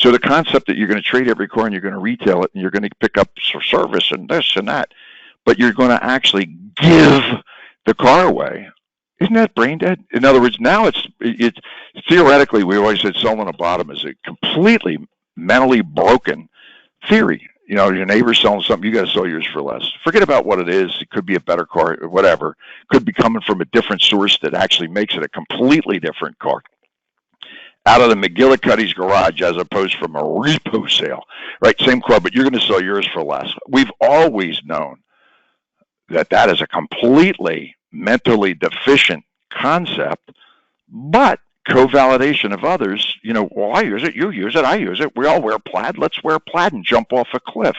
So the concept that you're going to trade every car and you're going to retail it and you're going to pick up service and this and that, but you're going to actually give the car away. Isn't that brain dead? In other words, now it's theoretically, we always said selling a bottom is a completely mentally broken theory. You know, your neighbor's selling something, you got to sell yours for less. Forget about what it is. It could be a better car or whatever. Could be coming from a different source that actually makes it a completely different car. Out of the McGillicuddy's garage as opposed from a repo sale, right? Same car, but you're going to sell yours for less. We've always known that that is a completely mentally deficient concept, but co-validation of others, you know, well, I use it, you use it, I use it, we all wear plaid, let's wear plaid and jump off a cliff.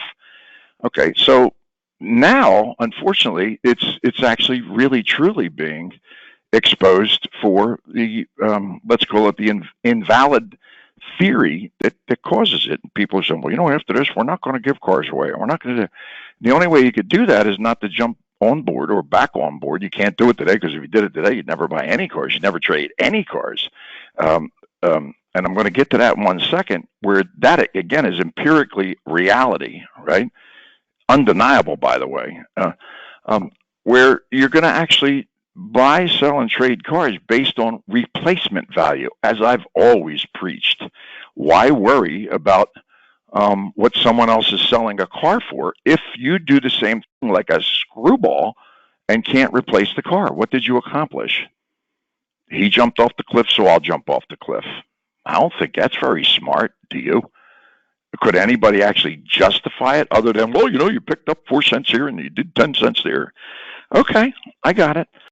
Okay, so now, unfortunately, it's actually really truly being exposed for the, let's call it the invalid theory that causes it. People are saying, well, you know, after this, we're not going to give cars away. We're not going to do. The only way you could do that is not to jump on board or back on board. You can't do it today because if you did it today, you'd never buy any cars. You'd never trade any cars. And I'm going to get to that in 1 second, where that, again, is empirically reality, right? Undeniable, by the way, where you're going to actually buy, sell, and trade cars based on replacement value, as I've always preached. Why worry about what someone else is selling a car for if you do the same thing like a screwball and can't replace the car? What did you accomplish? He jumped off the cliff, so I'll jump off the cliff. I don't think that's very smart, do you? Could anybody actually justify it other than, well, you know, you picked up 4 cents here and you did 10 cents there? Okay, I got it.